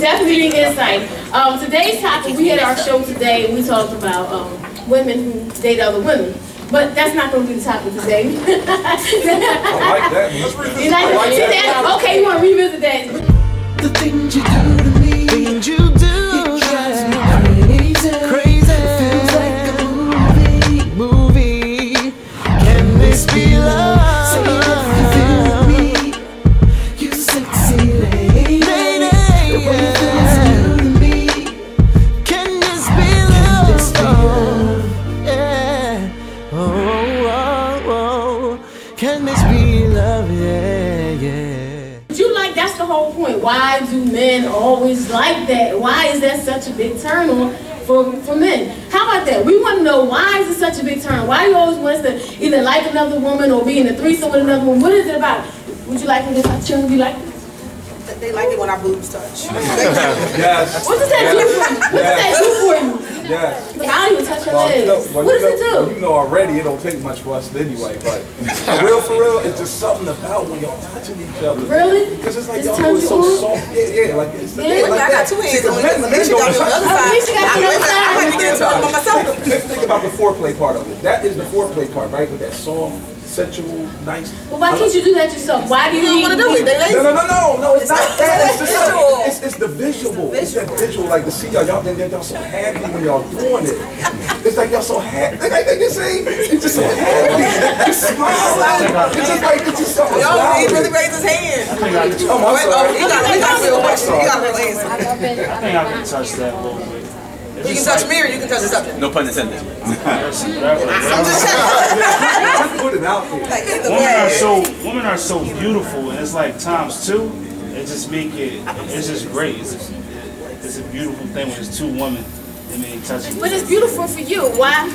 definitely need insight. Today's topic, we had our show today, and we talked about women who date other women. But that's not going to be the topic today. I like that. You like that? Okay, you want to revisit that. The things you do to me, things you do, it drives me crazy. Feels like a movie. Can this be love? Say if you feel me, you sexy lady. The way you feels new to me. Can this be love? Can this be love? Yeah. Oh, oh, oh. Can this be love? Yeah, yeah. That's the whole point. Why do men always like that? Why is that such a big turn on for men? How about that? We want to know, why is it such a big turn? Why do you always want us to either like another woman or be in a threesome with another woman? What is it about? Would you like me to touch you? Would you like this? They like it when our boobs touch. Yes. What does that do for you? What does that do for you? Yes. I don't even touch your legs. What does it do? You know already, it don't take much for us anyway, but for real, it's just something about when y'all touching each other. Really? Because it's like y'all do it so soft. Yeah, like it's like I got two hands on it. At least you got the other side. I like to get into it by myself. Think about the foreplay part of it. That is the foreplay part, right? With that soft, sensual, nice. Well, why can't you do that yourself? Why do you don't want to do it? They lazy. No, it's not that. It's just it's the visual. It's that visual, like to see y'all so happy when y'all doing it. It's like y'all so happy. Like you see, it's just so happy. You smile. It's just like it's just so. Yo, he really raised his hand. Oh, I'm sorry. He got real answer. He got real answer. I think I can touch that a little bit. You can touch me or you can touch the subject. No pun intended. I'm just checking. Put it out there. Like, women are so beautiful, and it's like times two. It just make it. It's just great. It's a beautiful thing when it's two women. I mean, touching. But it's beautiful for you. Why do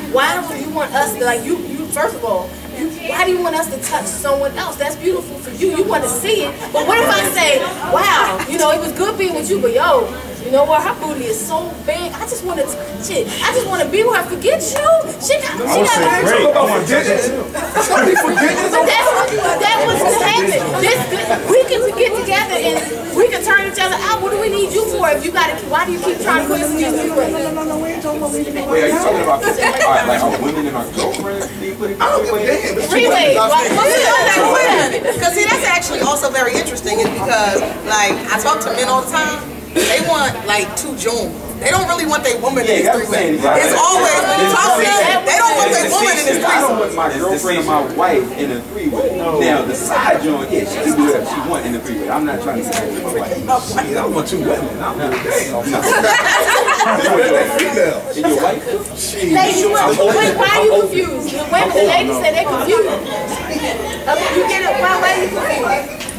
you want us to, like, you first of all, why do you want us to touch someone else? That's beautiful for you. You want to see it. But what if I say, wow, you know, it was good being with you, but yo, you know what? Her booty is so big. I just want to touch it. I just want to be with her. Forget you. She got great. I want to touch it too. But that's what's going to happen. We can get together and we can turn each other out. What do we need you for? If you got to, why do you keep trying to put us in this way? No, we ain't talking about Wait, are you talking about like our women and our girlfriends? I don't give a damn. Three-way. Because see, that's actually also very interesting, is because like I talk to men all the time. They want like two June. They don't really want their woman in this three-way. It's always when you talk to them, they don't want their woman in this I don't three-way. want my girlfriend and my wife in a three-way. Now the side joint, yeah, she can do whatever she want in a three-way. I'm not trying to say my wife. I want two women. I'm not damn. And your wife? Ladies, why are you confused? The ladies say they're confused. You get it? Why are you confused?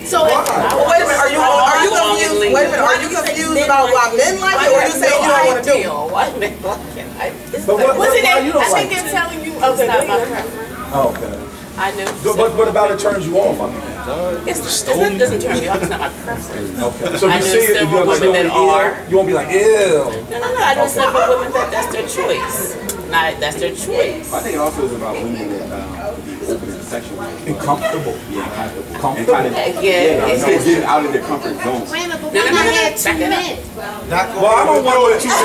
So wait a minute, are you confused? Wait a minute, are you confused about why men like it, or are you saying you don't want to do it? What's it? I think they're telling you. Okay, not my preference. Okay. I know. But what about it turns you off? It doesn't turn me off. It's not my preference. Okay. So I you know see it, several women that are. You won't be like, ew. No. I know several women that's their choice. That's their choice. I think it also is about women that be open and sexual. And comfortable. Yeah, comfortable. Yeah, it's getting out of their comfort zone. Wait a minute, but why not have two men? Well, I don't want to two men.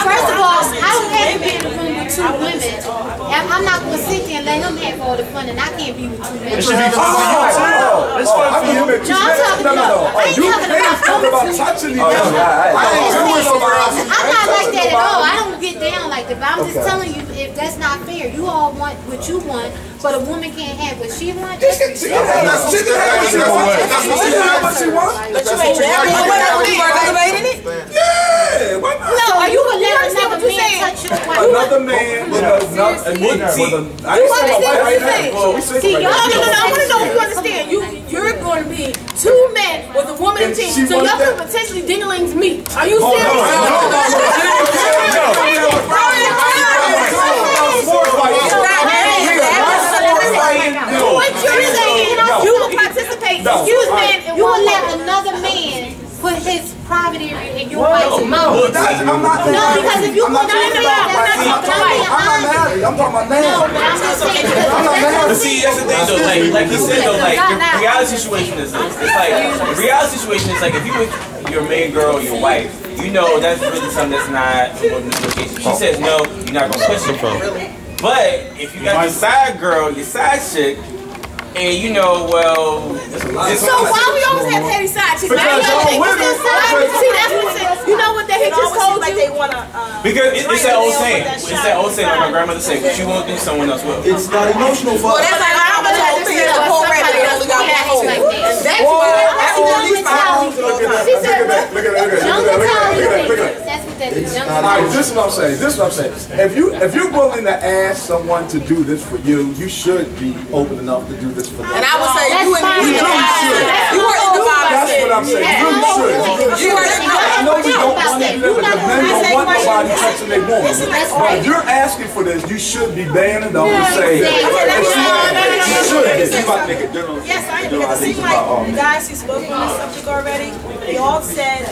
First of all, I don't have to be in the room with two women. I'm not going to sit there and let him have all the fun, and I can't be with two men. It should be fun for you too. It's fun for you. No, I'm talking about. I ain't talking about touching each other. I'm not like that at all. I don't get down like that. But I'm just telling you, if that's not fair, you all want what you want, but a woman can't have what she wants. She can have what she wants. But you ain't motivating it? Yeah, why not? No, are you gonna let another man touch your wife? Another man with a I ain't saying my wife right now. So we See, y'all, no, I want to know if you understand. You're going to be two men with a woman and team, so y'all could potentially dinglings meet. Are you serious? What you're saying, you will participate excuse me, you will let another man put his private area in your wife's mouth. I'm not married. Because if you put I'm not married. I'm talking about now. I'm not married. But see, that's the thing though. Like he said though, like the reality situation is this. It's like the reality situation is like if you with your main girl, your wife, you know that's really something that's not a negotiation. She says no, you're not gonna push it. But if you got your side girl, your side chick. And you know, well, so why we always have petty side chicks? Because y'all women. See, that's what I'm saying. You know what they just told you? They wanna, because it's that old saying. It's that old saying, like my grandmother said, what you won't do, someone else will. It's not emotional for us. Well, that's like I'm gonna tell you the whole rabbit only got one hole. That's why I always She said, look at that. that's what that is. Alright, this is what I'm saying. If you're willing to ask someone to do this for you, you should be open enough to do this for them. And I would say you were in the vibe. That's what I'm saying. You were in the vibe. I know we don't want to do that because men don't want nobody touching their woman. But if you're asking for this, you should be banning them and say, you should. Yes, I am. Because it seems like the guys who spoke on this subject already, they all said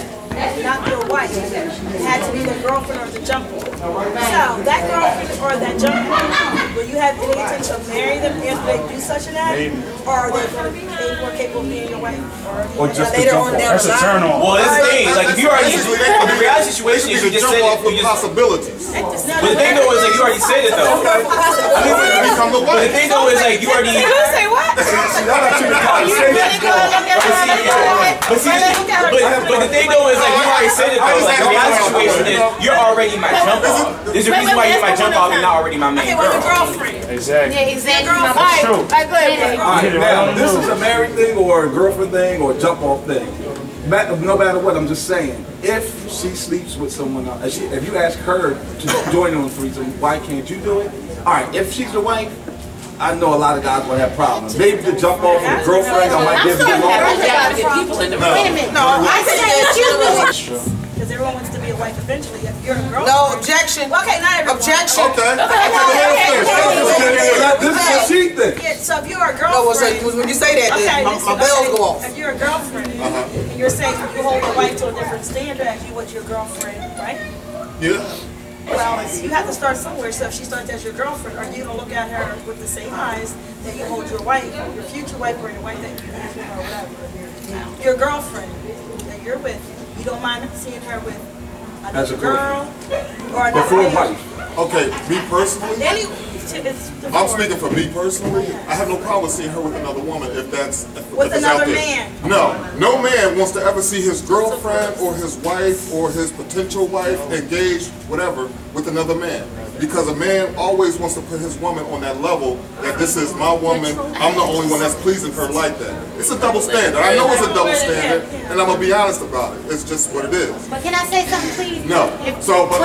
not their wife. It had to be the girlfriend or the jumper. So that girlfriend or that jumper, will you have any intention of marrying them if they do such an act? Or are they going to be more capable of being your wife? Or just later on down That's a turn on. Well, that's the thing. Like if you already, the reality situation is you just said it. Possibilities. But the thing though is like you already said it though. But the thing though is like you already. Say what? But the thing though is like you already said it though. Like the reality situation is you're already my jump off. There's a reason why you're my jump off and not already my main girl. Exactly. Yeah, exactly. That's true. Alright, now this is a married thing or a girlfriend thing or a jump off thing. No matter what, I'm just saying, if she sleeps with someone else, if you ask her to join on threesome, why can't you do it? Alright, if she's the wife, I know a lot of guys will have problems. Maybe to jump off with a girlfriend, I might give them People in the room. Wait a minute. No, I think that's true. Because everyone wants to be a wife eventually. If you're a girl. No, objection. Okay, not everyone. Objection. This is a cheat thing. Yeah, so if you're a No, girlfriend. when you say that, then my bells go off. If you're a girlfriend, and you're saying you hold your wife to a different standard as you would your girlfriend, right? Yeah. Well, you have to start somewhere. So if she starts as your girlfriend, are you gonna look at her with the same eyes that you hold your wife, your future wife, or your wife that you have, or whatever? Your girlfriend that you're with, you don't mind seeing her with As a another girl or another before man? wife. Okay, me personally, It's I'm speaking for me personally. I have no problem seeing her with another woman if that's With if it's another out there. man. No man wants to ever see his girlfriend or his wife or his potential wife engaged, whatever, with another man. Because a man always wants to put his woman on that level that this is my woman, I'm the only one that's pleasing her like that. It's a double standard. I know it's a double standard, and I'm gonna be honest about it. It's just what it is. But can I say something, please? No. So, but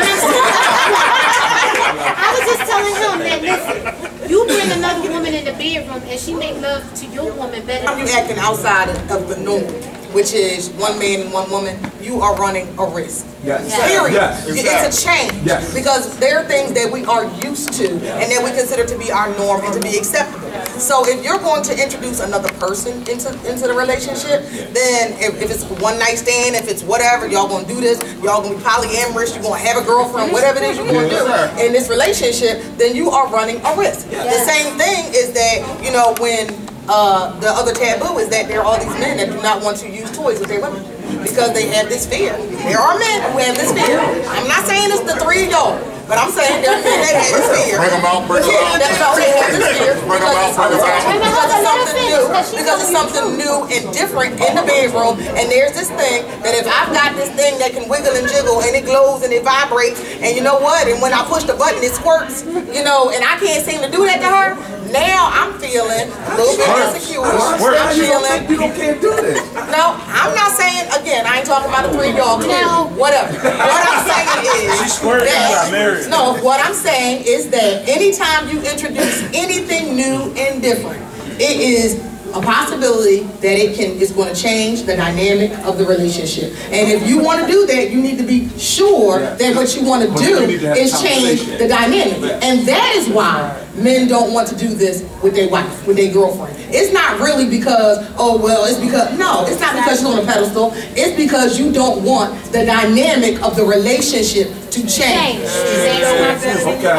I was just telling him that, listen, you bring another woman in the bedroom and she make love to your woman better If than you're acting outside of the norm, which is one man and one woman, you are running a risk. Yes. Period. Yes. It's a change. Yes. Because there are things that we are used to and that we consider to be our norm and to be acceptable. So if you're going to introduce another person into the relationship, then if it's a one night stand, if it's whatever, y'all gonna do this, y'all gonna be polyamorous, you're gonna have a girlfriend, whatever it is you're gonna do in this relationship, then you are running a risk. The same thing is that, you know, when the other taboo is that there are all these men that do not want to use toys with their women because they have this fear. There are men who have this fear. I'm not saying it's the three of y'all, but I'm saying there are men that have this fear. bring them out, bring them out. That's all they have this fear. Bring them out, bring them out. Because it's something new. Because it's something new and different in the bedroom. And there's this thing that if I've got this thing that can wiggle and jiggle and it glows and it vibrates, and you know what? And when I push the button, it squirts. You know, and I can't seem to do that to her. Now I'm feeling a little bit insecure. I'm feeling. You can't do this. No, I'm not saying, again, I ain't talking about the three of y'all. No. Whatever. What I'm saying is. No, what I'm saying is that anytime you introduce anything new and different, it is a possibility that it's going to change the dynamic of the relationship. And if you want to do that, you need to be sure that what you want to do is change the dynamic. And that is why men don't want to do this with their wife, with their girlfriend. It's not really because, oh well, it's because, no, it's not because she's on a pedestal. It's because you don't want the dynamic of the relationship to change.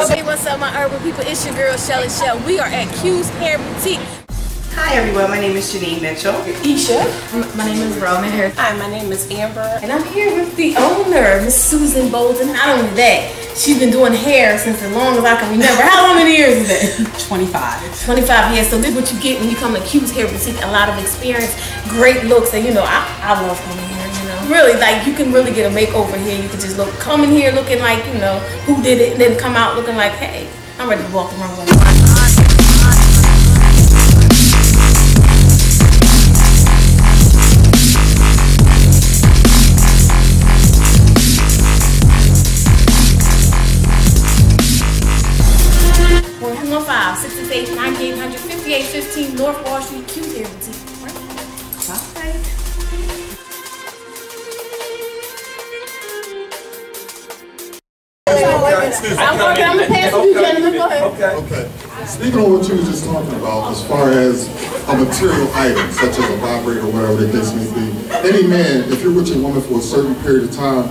Okay, what's up, my urban people? It's your girl, Shelly Shell. We are at Q's Hair Boutique. Hi everyone, my name is Janine Mitchell. Isha. My name is Roman. Hi, my name is Amber. And I'm here with the owner, Miss Susan Bolden. Not only that, she's been doing hair since as long as I can remember. How many years is that? 25. 25 years. So this is what you get when you come to Q's Hair Boutique. A lot of experience, great looks, and you know, I love coming here, you know. Really, like, you can really get a makeover here. You can just come in here looking like, you know, who did it, and then come out looking like, hey, I'm ready to walk the wrong way. 9815 North Wall Street, Q's Hair Boutique. Right? Okay. I'm gonna pass to you, gentlemen. Go ahead. Okay. Speaking on what you were just talking about, as far as a material item, such as a vibrator or whatever the case may be, any man, if you're with your woman for a certain period of time,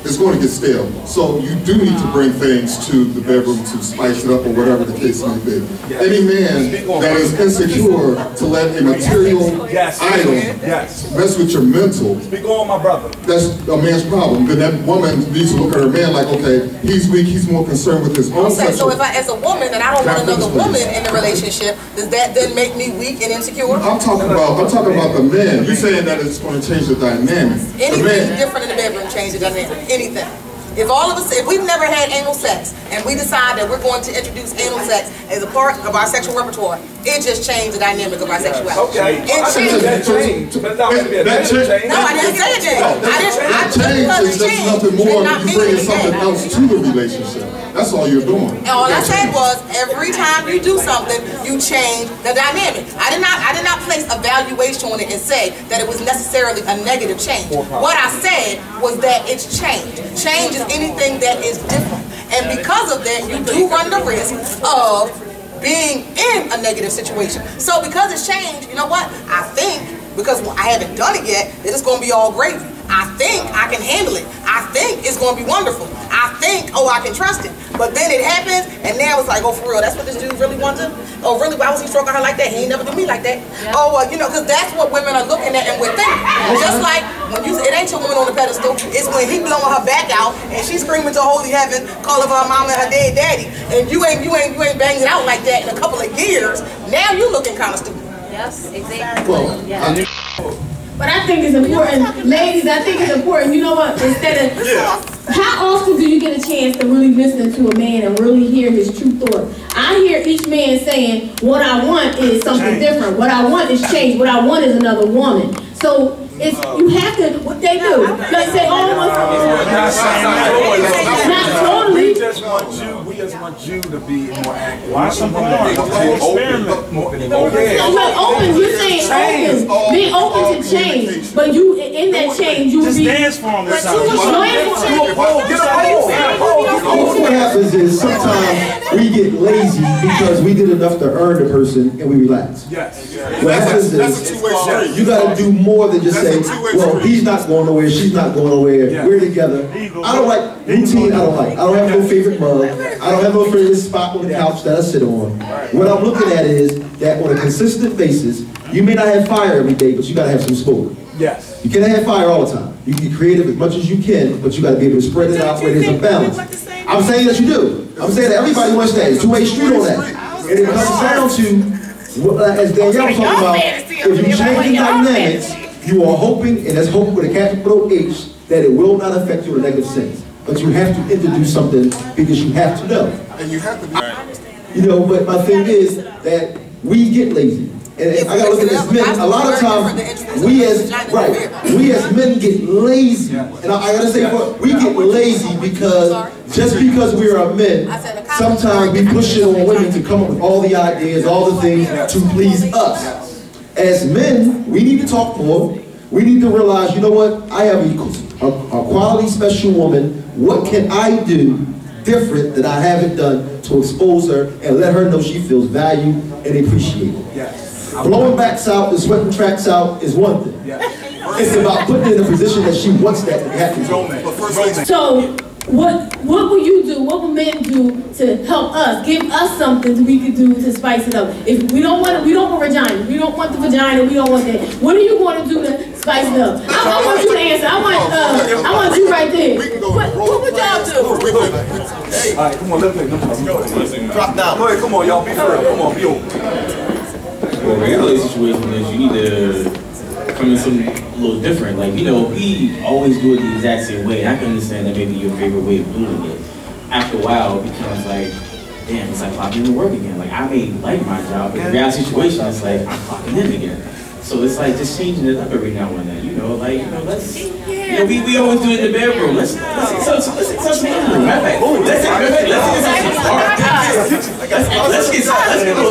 it's going to get stale. So you do need to bring things to the bedroom to spice it up or whatever the case may be. Any man that is insecure to let a material item mess with your mental, Speak on, my brother. that's a man's problem. Then that woman needs to look at her man like, okay, he's weak, he's more concerned with his own Okay, so sexual. if I, as a woman, and I don't want another woman in the relationship, does that then make me weak and insecure? I'm talking about the man. You're saying that it's going to change the dynamic. Anything different in the bedroom change the dynamic. Anything. If all of us, if we've never had anal sex and we decide that we're going to introduce anal sex as a part of our sexual repertoire, it just changed the dynamic of our sexuality. Okay. It changed. That changed. But that would be a negative change. No, I didn't say it changed. That change is just nothing more than you bringing something else to the relationship. That's all you're doing. And all I said was, every time you do something, you change the dynamic. I did not place a valuation on it and say that it was necessarily a negative change. What I said was that it's change. Change is anything that is different. And because of that, you do run the risk of being in a negative situation. So because it's changed, you know what? I think, because I haven't done it yet, that it's going to be all gravy. I think I can handle it. I think it's going to be wonderful. I think, oh, I can trust it. But then it happens, and now it's like, oh, for real, that's what this dude really wanted? Oh, really, why was he stroking her like that? He ain't never do me like that. Yeah. Oh, well, you know, because that's what women are looking at and would think. Just like when you, it ain't your woman on the pedestal, it's when he blowing her back out, and she's screaming to holy heaven, calling for her mama and her dead daddy, and you ain't banging it out like that in a couple of years. Now you looking kind of stupid. Yes, exactly. Well, But I think it's important, ladies, I think it's important, you know what, instead of, how often do you get a chance to really listen to a man and really hear his true thoughts? I hear each man saying, what I want is something different, what I want is change, what I want is another woman. So, it's, you have to, what they do, like say, oh, not totally. We just want you to be more active. Watch some porn. Experiment. But open, you're saying open, be open to change, but you, in that change, you will be. Just dance for him this time. What happens is sometimes we get lazy because we did enough to earn the person and we relax. Yes. What happens is you got to do more than just say, well, he's not going nowhere, she's not going nowhere, we're together. I don't like routine, I don't like. I don't have no favorite mug. I don't have no favorite spot on the couch that I sit on. What I'm looking at is that on a consistent basis, you may not have fire every day, but you got to have some smoke. Yes. You can't have fire all the time. You can be creative as much as you can, but you got to be able to spread it out where there's a balance. I'm saying that you do. I'm saying that everybody wants that. It's a two-way street on that. And it comes down to, as Danielle was talking about, if you change the dynamics, you are hoping, and that's hope with a capital H, that it will not affect you in a negative sense. But you have to introduce something because you have to know. And you have to be. You know, but my thing is that we get lazy. And I gotta look at this men. A lot of times, we as men get lazy. And I gotta say, we get lazy because just because we are men, sometimes we push it on women to come up with all the ideas, all the things to please us. as men, we need to talk more. We need to realize, you know what? I have a quality special woman. What can I do different that I haven't done to expose her and let her know she feels valued and appreciated? Yes. Blowing backs out and sweating tracks out is one thing. It's about putting her in a position that she wants that to happen. So, what will you do? What will men do to help us? Give us something that we could do to spice it up. If we don't want vagina. We don't want the vagina. We don't want that. What are you going to do to spice it up? I want you to answer. I want you right there. What would y'all do? All right, come on, let's drop down. Go ahead, come on, y'all. Be real. Come on, be open. Well, reality situation is you need to come in something a little different. Like, you know, we always do it the exact same way. And I can understand that maybe your favorite way of doing it. After a while, it becomes like, damn, it's like clocking in work again. Like, I may like my job, but the reality situation is like, I'm clocking in again. So it's like just changing it up every now and then, you know, like, you know, let's, you know, we always do it in the bedroom. Let's get some little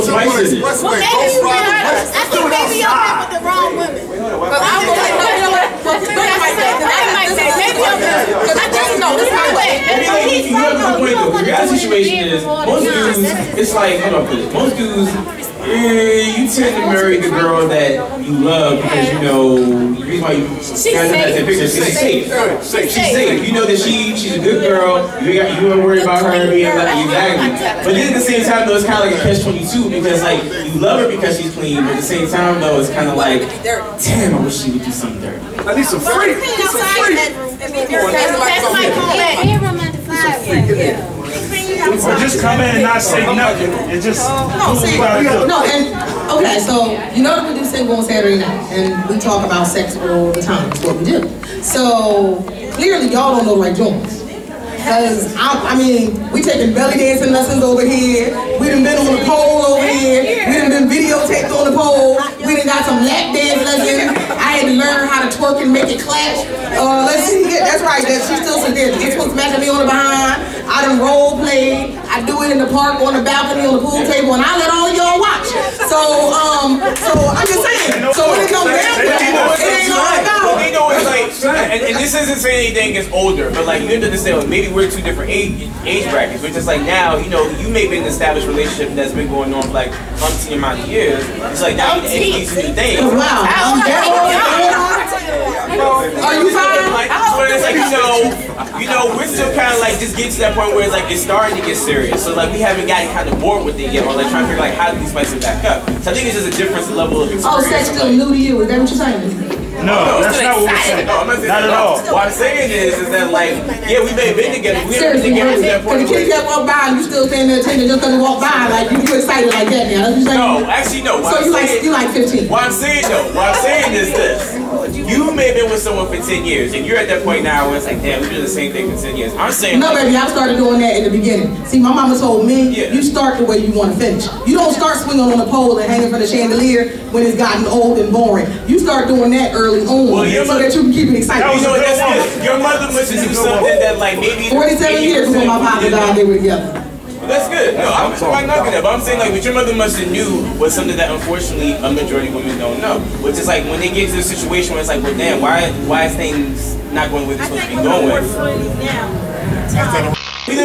spice in it. Well, I think maybe y'all met with the wrong women. But I was like, the reality situation is, most dudes, it's like, how do I put it? Most dudes, you tend to marry the girl that you love because you know the reason why you guys have that picture. She's safe. She's safe. You know that she's a good girl. You don't worry about her being like exactly. But then at the same time though, it's kind of like a catch-22 because like you love her because she's clean, but at the same time though, it's kind of like, damn, I wish she would do something dirty. I need some free. Or just come in and not say nothing. And just okay, so you know that we do single on Saturday night, and we talk about sex all the time. That's what we do. So clearly, y'all don't know the right joints. Because, I mean, we taking belly dancing lessons over here. We done been on the pole over here. We done been videotaped on the pole. We done got some lap dance lessons. I had to learn how to twerk and make it clap. Let's see, yeah, that's right. She's still sitting there. This one's smacking me on the behind. I done role played. I do it in the park, on the balcony, on the pool table, and I let all of y'all watch. So I'm just saying. So when it comes down to it, it ain't all about. You know, it's like, and this isn't saying anything against older, but like you have to understand, like, maybe we're two different age brackets. Which is like now, you know, you may be in an established relationship that's been going on for like umpteen amount of years. It's like now you need to educate some new things. Wow. Are you fine? Like, so it's like, you know, we're still kind of like just getting to that point where it's like it's starting to get serious. So like we haven't gotten kind of bored with it yet, or like trying to figure like how do we spice it back up. So I think it's just a different level of experience. Oh, sex still new to you? Is that what you're saying? No, that's not what we're saying. No, I'm not saying not at all. What I'm saying is that like, yeah, we may have been together. We haven't been together to that point. The kids that walk by and you still standing there attending just because they walk by, like you excited like that now. That's what you're saying? No, actually no. So you like 15. What I'm saying is this. You may have been with someone for 10 years, and you're at that point now where it's like, damn, we do the same thing for 10 years. I'm saying no, baby, I started doing that in the beginning. See, my mama told me, you start the way you want to finish. You don't start swinging on a pole and hanging from the chandelier when it's gotten old and boring. You start doing that early on so that you can keep it exciting. You know what that's it. Your mother must do something that like maybe 47 years before my father died, they were together. That's good. No, I'm not knocking that, but I'm saying like what your mother must have knew was something that unfortunately a majority of women don't know. Which is like when they get to the situation where it's like, well, damn, why is things not going the way they're supposed to be going?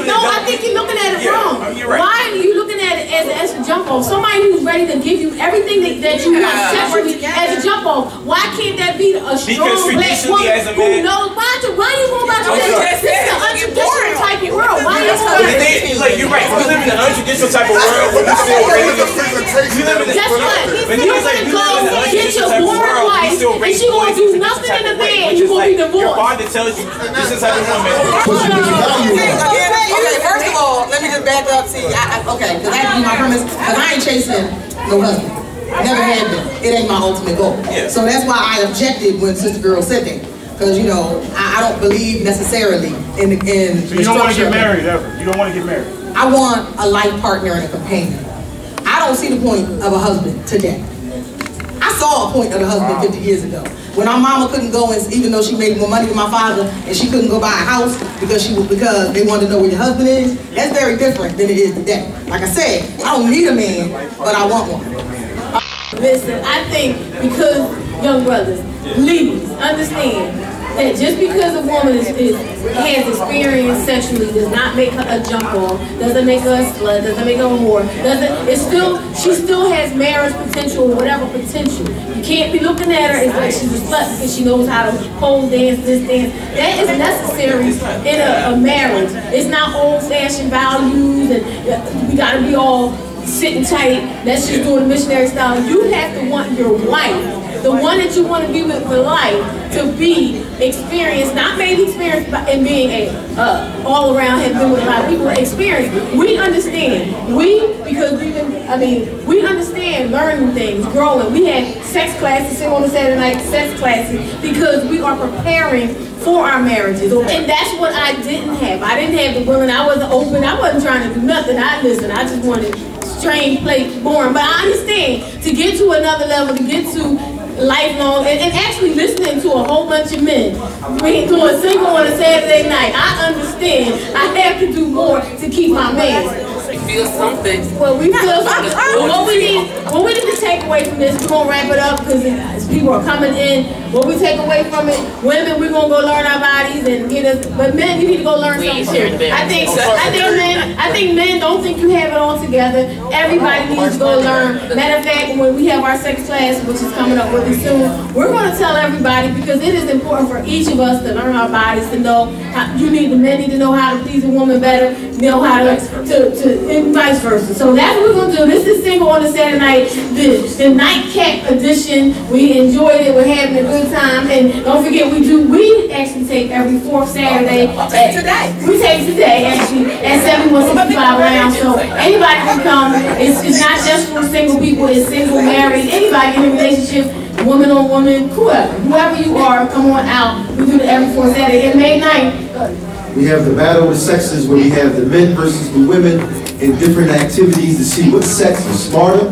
No, I think you're looking at it wrong. You're right. Why are you looking at it as a jump off? Somebody who's ready to give you everything that you want sexually as a jump off. Why can't that be a strong black woman who knows? Why you going about your this is an untraditional type of world. Why you going like you're right. We live in an untraditional type of world where we still guess what? He's gonna go get your boring wife and she gonna do nothing in the bed and you gonna be divorced. Your father tells you this is how the woman. Okay, first of all, let me just back up. See, okay, because that be my premise. Because I ain't chasing no husband. Never had been. It ain't my ultimate goal. So that's why I objected when Sister Girl said that. Because, you know, I don't believe necessarily in so you don't want to get married ever? You don't want to get married? I want a life partner and a companion. I don't see the point of a husband today. I saw a point of a husband 50 years ago. When our mama couldn't go, and even though she made more money than my father, and she couldn't go buy a house because they wanted to know where your husband is, that's very different than it is today. Like I said, I don't need a man, but I want one. Listen, I think because, young brothers, please understand that just because a woman has experience sexually does not make her a jump on, doesn't make her a slut, doesn't make her a whore, she still has marriage potential or whatever potential. You can't be looking at her as like she's a slut because she knows how to pole dance, this dance. That is necessary in a marriage. It's not old-fashioned values and we gotta be all sitting tight, let's just do it missionary style. You have to want your wife, the one that you want to be with for life, to be experienced, not maybe experienced in being a all-around, have been with a lot of people, experienced. We understand. Because we understand learning things, growing. We had sex classes on the Saturday night, sex classes, because we are preparing for our marriages. And that's what I didn't have. I didn't have the willing, I wasn't open, I wasn't trying to do nothing. I just wanted strange, play, boring. But I understand, to get to another level, to get to lifelong, and actually listening to a whole bunch of men doing single on a Saturday night, I understand I have to do more to keep my man. We feel something. Well, we feel something. What we need to take away from this, we're going to wrap it up because people are coming in. What we take away from it, women, we're going to go learn our bodies and get us, but men, you need to go learn something too. I think men don't think you have it all together. Everybody needs to go learn. Matter of fact, when we have our sex class, which is coming up really soon, we're going to tell everybody because it is important for each of us to learn our bodies, to know how, the men need to know how to please a woman better, know how to and vice versa. So that's what we're going to do. This is Single on a Saturday Night, the NiteKap edition. We enjoyed it. We're having a good time. And don't forget, we actually take every fourth Saturday. We take today, actually, at 7165 Lounge. So anybody can come. It's not just for single people. It's single, married, anybody in a relationship, woman on woman, whoever you are, come on out. We do it every fourth Saturday. And May 9th. We have the battle of the sexes where we have the men versus the women in different activities to see what sex is smarter,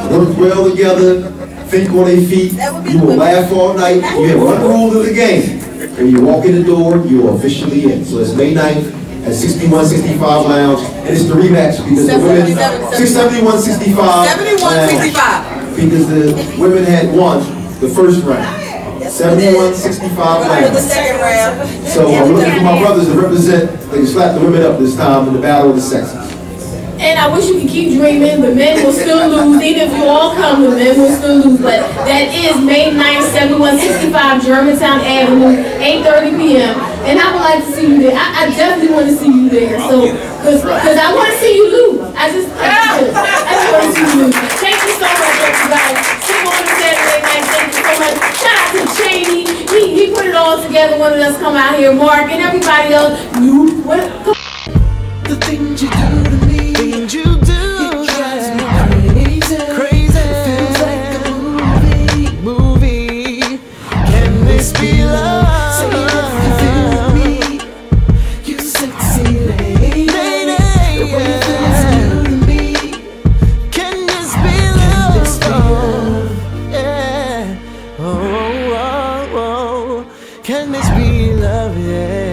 work well together, think on their feet. You will laugh all night. You have one rule of the game. When you walk in the door, you are officially in. So it's May 9th at 6165 Lounge. And it's the rematch because the women, 7165. 7165. Because the women had won the first round. 7165 Lounge. So I'm looking for my brothers to represent, they can slap the women up this time in the battle of the sexes. And I wish you could keep dreaming, but men will still lose. Even if you all come, the men will still lose. But that is May 9th, 7165 Germantown Avenue, 8:30 p.m. And I would like to see you there. I definitely want to see you there. So, because I want to see you lose. I just want to see you lose. Thank you so much, everybody. Single on Saturday night. Thank you so much. Shout out to Cheney. He put it all together. Wanted us to come out here. Mark and everybody else. The things you do to me, things you do, it drives me crazy. Feels like a movie. Can this be love? Say if you feel me, you sexy lady. The way you feel to me, can this be love? Yeah. Oh, can this be love? Yeah.